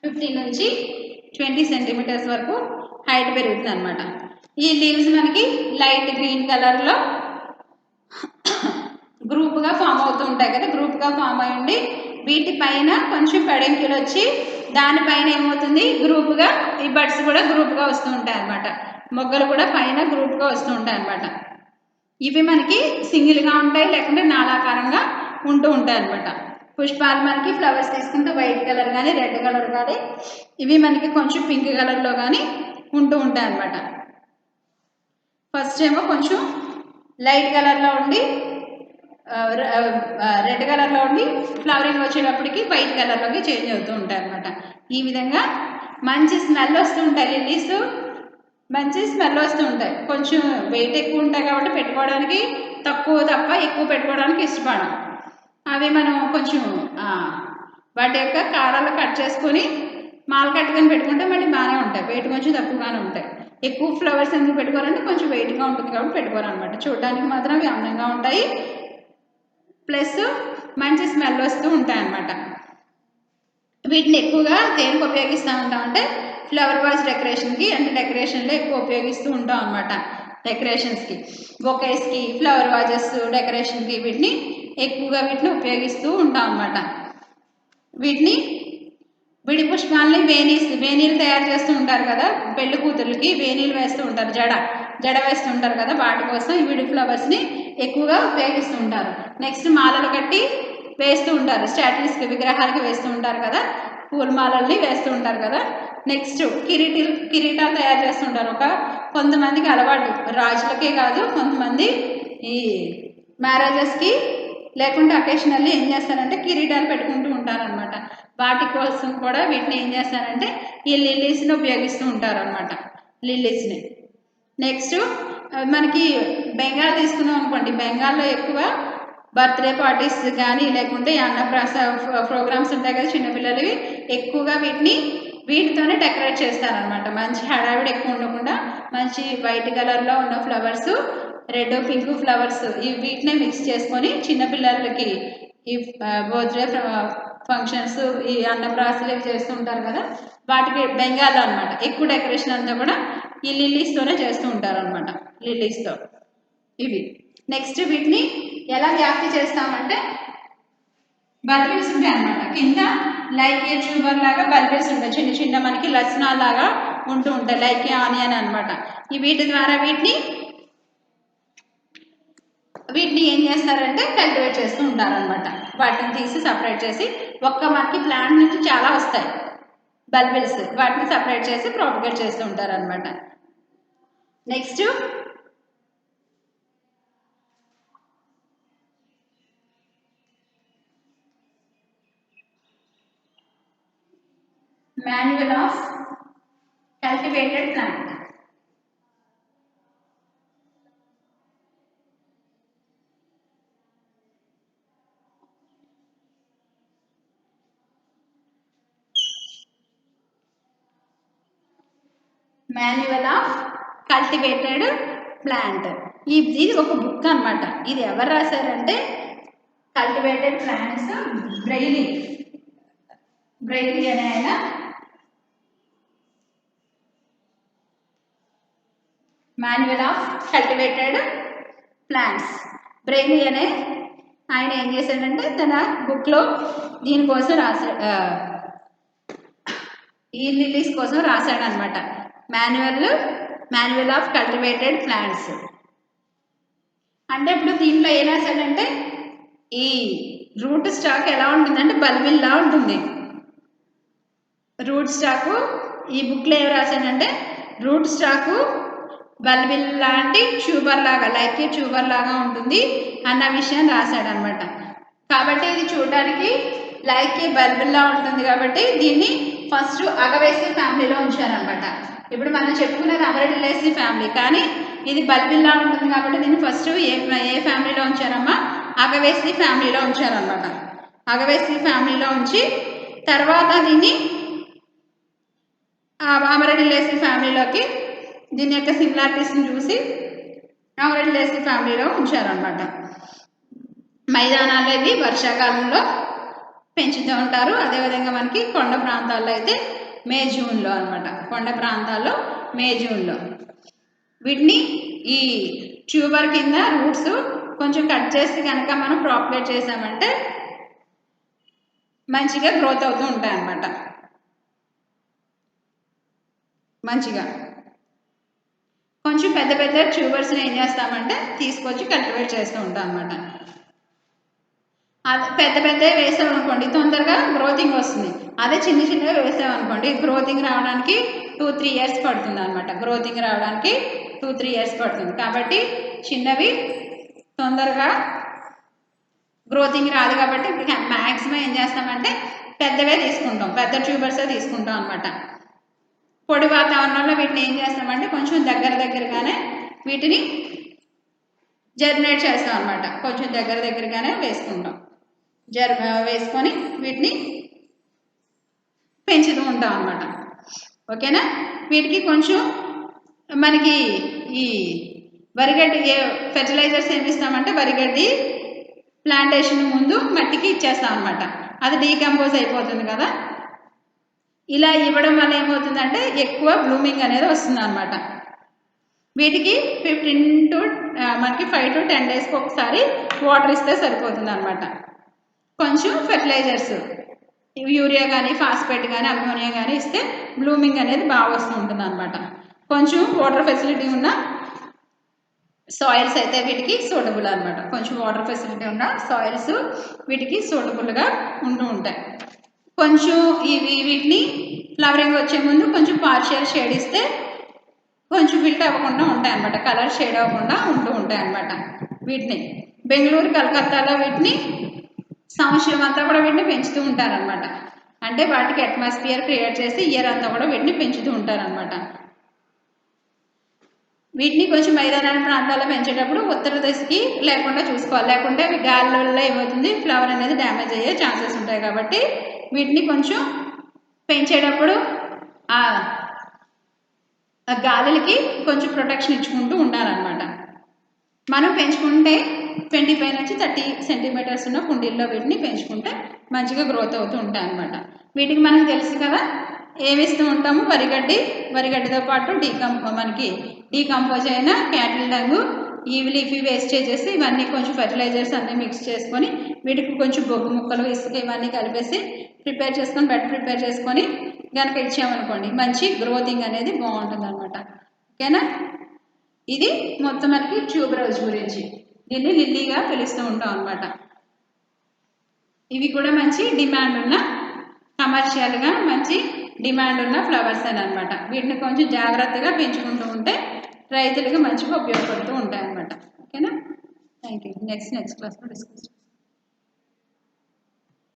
15 నుంచి 20 సెంటీమీటర్స్ వరకు హైట్ పెరుగుతుంది అనమాట. ఈ లీవ్స్ మనకి లైట్ గ్రీన్ కలర్లో గ్రూప్గా ఫామ్ అవుతూ ఉంటాయి కదా, గ్రూప్గా ఫామ్ అయి ఉండి వీటిపైన కొంచెం పెడంకిలు వచ్చి దానిపైన ఏమవుతుంది గ్రూప్గా ఈ బడ్స్ కూడా గ్రూప్గా వస్తూ ఉంటాయి అన్నమాట, మొగ్గలు కూడా పైన గ్రూప్గా వస్తూ ఉంటాయి అన్నమాట. ఇవి మనకి సింగిల్గా ఉంటాయి, లేకుంటే నాళాకారంగా ఉంటూ ఉంటాయి అన్నమాట. పుష్పాలు మనకి ఫ్లవర్స్ తీసుకుంటే వైట్ కలర్ కానీ రెడ్ కలర్ కానీ, ఇవి మనకి కొంచెం పింక్ కలర్లో కానీ ఉంటూ ఉంటాయి అన్నమాట. ఫస్ట్ ఏమో కొంచెం లైట్ కలర్లో ఉండి రెడ్ కలర్లో ఉండి ఫ్లవరింగ్ వచ్చేటప్పటికి వైట్ కలర్లోకి చేంజ్ అవుతూ ఉంటాయి అన్నమాట. ఈ విధంగా మంచి స్మెల్ వస్తూ ఉంటాయి లిల్లీస్, మంచి స్మెల్ వస్తూ ఉంటాయి. కొంచెం వెయిట్ ఎక్కువ ఉంటాయి కాబట్టి పెట్టుకోవడానికి తక్కువ తప్ప ఎక్కువ పెట్టుకోవడానికి ఇష్టపడం. అవి మనం కొంచెం వాటి యొక్క కాడలు కట్ చేసుకొని మాల కట్టుకొని పెట్టుకుంటే మళ్ళీ బాగానే ఉంటాయి, వెయిట్ కొంచెం తక్కువగానే ఉంటాయి. ఎక్కువ ఫ్లవర్స్ ఎందుకు పెట్టుకోవాలంటే కొంచెం వెయిట్గా ఉంటుంది కాబట్టి పెట్టుకోవాలన్నమాట. చూడడానికి మాత్రం అవి అందంగా ఉంటాయి, ప్లస్ మంచి స్మెల్ వస్తూ ఉంటాయి అన్నమాట. వీటిని ఎక్కువగా దేనికి ఉపయోగిస్తూ ఉంటామంటే ఫ్లవర్ వాజ్ డెకరేషన్కి, అంటే డెకరేషన్లో ఎక్కువ ఉపయోగిస్తూ ఉంటాం అన్నమాట. డెకరేషన్స్కి, బొకేస్కి, ఫ్లవర్ వాజెస్ డెకరేషన్కి వీటిని ఎక్కువగా ఉపయోగిస్తూ ఉంటాం అన్నమాట. వీటిని విడి పుష్పాలని వేణీలు తయారు చేస్తూ ఉంటారు కదా, పెళ్లి కూతుర్లకి వేణీలు వేస్తూ ఉంటారు, జడ వేస్తూ ఉంటారు కదా, వాటి కోసం ఈ విడి ఫ్లవర్స్ని ఎక్కువగా ఉపయోగిస్తూ ఉంటారు. నెక్స్ట్ మాలలు కట్టి వేస్తూ ఉంటారు, స్టాట్యూస్కి విగ్రహాలకి వేస్తూ ఉంటారు కదా, పూలమాలల్ని వేస్తూ ఉంటారు కదా. నెక్స్ట్ కిరీటాలు తయారు చేస్తుంటారు. కొంతమందికి అలవాటు, రాజులకే కాదు కొంతమంది ఈ మ్యారేజెస్కి లేకుంటే అకేషనల్లీ ఏం చేస్తారంటే కిరీటాలు పెట్టుకుంటూ ఉంటారనమాట. వాటి కోసం కూడా వీటిని ఏం చేస్తారంటే ఈ లిల్లీస్ని ఉపయోగిస్తూ ఉంటారు అనమాట, లిల్లీస్ని. నెక్స్ట్ మనకి బెంగాల్ తీసుకున్నాం అనుకోండి, బెంగాల్లో ఎక్కువ బర్త్డే పార్టీస్ కానీ లేకుంటే అన్నప్రాస ప్రోగ్రామ్స్ ఉంటాయి కదా చిన్నపిల్లలవి, ఎక్కువగా వీటిని వీటితోనే డెకరేట్ చేస్తారనమాట. మంచి హడావిడి ఎక్కువ ఉండకుండా మంచి వైట్ కలర్లో ఉన్న ఫ్లవర్స్, రెడ్ పింక్ ఫ్లవర్స్ వీటినే మిక్స్ చేసుకొని చిన్నపిల్లలకి ఈ బర్త్డే ఫంక్షన్స్, ఈ అన్నప్రాసలు చేస్తుంటారు కదా, వాటికి బెంగాల్ అనమాట. ఎక్కువ డెకరేషన్ అంతా కూడా ఈ లిల్లీస్తోనే చేస్తూ ఉంటారు అనమాట. లిల్లీస్తో ఇవి. నెక్స్ట్ వీటిని ఎలా వ్యాప్తి చేస్తామంటే బల్బిల్స్ ఉంటాయి అనమాట. కింద లైక్ ఏ ట్యూబర్ లాగా బల్బిల్స్ ఉంటాయి, చిన్న చిన్న మనకి లక్షణాలు లాగా ఉంటూ ఉంటాయి, లైక్ ఏ ఆనియన్ అనమాట. ఈ వీటి ద్వారా వీటిని ఏం చేస్తారంటే కల్టివేట్ చేస్తూ ఉంటారనమాట. వాటిని తీసి సపరేట్ చేసి మనకి ప్లాంట్ నుంచి చాలా వస్తాయి బల్బిల్స్, వాటిని సపరేట్ చేసి ప్రాపగేట్ చేస్తూ ఉంటారనమాట. Next manual of cultivated plant. Manual of cultivated plant. ఇది ఒక బుక్ అనమాట. ఇది ఎవరు రాశారంటే కల్టివేటెడ్ ప్లాంట్స్ బ్రెయిలీ అనే ఆయన manual of cultivated plants Braille అనే ఆయన ఏం చేశాడంటే తన బుక్లో దీనికోసం ఈ లిల్లీస్ కోసం రాశాడనమాట. మాన్యువల్ ఆఫ్ కల్టివేటెడ్ ప్లాంట్స్ అంటే ఇప్పుడు దీంట్లో ఏం రాశాడంటే ఈ రూట్ స్టాక్ ఎలా ఉంటుందంటే బల్బిల్లా ఉంటుంది. రూట్ స్టాకు ఈ బుక్లో ఏం రాశాడంటే రూట్ స్టాకు బల్బిల్ లాంటి ట్యూబర్ లాగా, లైక్ ఏ ట్యూబర్ లాగా ఉంటుంది అన్న విషయం రాశాడనమాట. కాబట్టి ఇది చూడడానికి లైక్ ఏ బల్బిల్లా ఉంటుంది కాబట్టి దీన్ని ఫస్ట్ అగవేసి ఫ్యామిలీలో ఉంచారనమాట. ఇప్పుడు మనం చెప్పుకున్నది అమరెడిలేసి ఫ్యామిలీ, కానీ ఇది బల్బిల్లా ఉంటుంది కాబట్టి దీన్ని ఫస్ట్ ఏ ఫ్యామిలీలో ఉంచారమ్మా? అగవేసి ఫ్యామిలీలో ఉంచారనమాట. అగవేసి ఫ్యామిలీలో ఉంచి తర్వాత దీన్ని అమరెడిలేసి ఫ్యామిలీలోకి దీని యొక్క సిమిలారిటీస్ని చూసి అమరెడిలేసి ఫ్యామిలీలో ఉంచారనమాట. మైదానాల్లో ఇవి వర్షాకాలంలో పెంచుతూ ఉంటారు. అదేవిధంగా మనకి కొండ ప్రాంతాల్లో అయితే మే జూన్లో అనమాట. కొండ ప్రాంతాల్లో మే జూన్లో వీటిని ఈ ట్యూబర్ కింద రూట్స్ కొంచెం కట్ చేసి కనుక మనం ప్రాపగేట్ చేసామంటే మంచిగా గ్రోత్ అవుతూ ఉంటాయి అన్నమాట. మంచిగా కొంచెం పెద్ద పెద్ద ట్యూబర్స్ని ఏం చేస్తామంటే తీసుకొచ్చి కల్టివేట్ చేస్తూ ఉంటాం అనమాట. అది పెద్ద పెద్దవి వేసామనుకోండి తొందరగా గ్రోతింగ్ వస్తుంది. అదే చిన్న చిన్నవి వేసామనుకోండి గ్రోతింగ్ రావడానికి 2-3 ఇయర్స్ పడుతుంది అనమాట. గ్రోతింగ్ రావడానికి 2-3 ఇయర్స్ పడుతుంది. కాబట్టి చిన్నవి తొందరగా గ్రోతింగ్ రాదు కాబట్టి మ్యాక్సిమం ఏం చేస్తామంటే పెద్దవే తీసుకుంటాం, పెద్ద ట్యూబర్సే తీసుకుంటాం అనమాట. పొడి వాతావరణంలో వీటిని ఏం చేస్తామంటే కొంచెం దగ్గరగానే వీటిని జర్మినేట్ చేస్తాం అనమాట. కొంచెం దగ్గరగానే వేసుకుంటాం. వేసుకొని వీటిని పెంచుతూ ఉంటాం అనమాట. ఓకేనా? వీటికి కొంచెం మనకి ఈ వరిగడ్డి ఫెర్టిలైజర్స్ ఏమి ఇస్తామంటే వరిగడ్డి ప్లాంటేషన్ ముందు మట్టికి ఇచ్చేస్తాం అనమాట. అది డీకంపోజ్ అయిపోతుంది కదా. ఇలా ఇవ్వడం వల్ల ఏమవుతుందంటే ఎక్కువ బ్లూమింగ్ అనేది వస్తుంది అనమాట. వీటికి 5 to 10 డేస్కి ఒకసారి వాటర్ ఇస్తే సరిపోతుంది అనమాట. కొంచెం ఫెర్టిలైజర్స్ యూరియా కానీ ఫాస్ఫేట్ కానీ అమ్మోనియా కానీ ఇస్తే బ్లూమింగ్ అనేది బాగా వస్తూ ఉంటుంది అనమాట. కొంచెం వాటర్ ఫెసిలిటీ ఉన్న సాయిల్స్ అయితే వీటికి సూటబుల్ అనమాట. కొంచెం వాటర్ ఫెసిలిటీ ఉన్న సాయిల్స్ వీటికి సూటబుల్గా ఉంటూ ఉంటాయి. కొంచెం వీటిని ఫ్లవరింగ్ వచ్చే ముందు కొంచెం పార్షియల్ షేడ్ ఇస్తే కొంచెం విల్ట్ అవ్వకుండా ఉంటాయి అన్నమాట. కలర్ షేడ్ అవ్వకుండా ఉంటూ ఉంటాయి అన్నమాట. వీటిని బెంగళూరు, కలకత్తాలో వీటిని సంవత్సరం అంతా కూడా వీటిని పెంచుతూ ఉంటారనమాట. అంటే వాటికి అట్మాస్ఫియర్ క్రియేట్ చేసి ఇయర్ అంతా కూడా వీటిని పెంచుతూ ఉంటారనమాట. వీటిని కొంచెం మైదానాల ప్రాంతాల్లో పెంచేటప్పుడు ఉత్తర దిశకి లేకుండా చూసుకోవాలి. లేకుంటే అవి గాలిలో ఏమవుతుంది ఫ్లవర్ అనేది డ్యామేజ్ అయ్యే ఛాన్సెస్ ఉంటాయి. కాబట్టి వీటిని కొంచెం పెంచేటప్పుడు ఆ గాలులకి కొంచెం ప్రొటెక్షన్ ఇచ్చుకుంటూ ఉండాలన్నమాట. మనం పెంచుకుంటే 25 నుంచి 30 సెంటీమీటర్స్ ఉన్న కుండీల్లో వీటిని పెంచుకుంటే మంచిగా గ్రోత్ అవుతూ ఉంటాయి అన్నమాట. వీటికి మనకు తెలుసు కదా ఏమిస్తూ ఉంటాము, వరిగడ్డితో పాటు మనకి డీకంపోజ్ అయిన క్యాటిల్ డంగు, ఈ లీఫీ వేస్టేజెస్ ఇవన్నీ కొంచెం ఫెర్టిలైజర్స్ అన్నీ మిక్స్ చేసుకొని వీటికి కొంచెం బొగ్గు ముక్కలు, ఇసుక ఇవన్నీ కలిపేసి బెడ్ ప్రిపేర్ చేసుకొని కనుక ఇచ్చామనుకోండి మంచి గ్రోతింగ్ అనేది బాగుంటుంది అనమాట. ఓకేనా? ఇది మొత్తం మనకి ట్యూబరోజ్ గురించి. దీన్ని లిల్లీగా పిలుస్తూ ఉంటాం అనమాట. ఇవి కూడా మంచి డిమాండ్ ఉన్న కమర్షియల్గా మంచి డిమాండ్ ఉన్న ఫ్లవర్స్ అని అనమాట. వీటిని కొంచెం జాగ్రత్తగా పెంచుకుంటూ ఉంటే రైతులకు మంచిగా ఉపయోగపడుతూ ఉంటాయి అనమాట. ఓకేనా? Thank you. నెక్స్ట్ క్లాస్లో డిస్కస్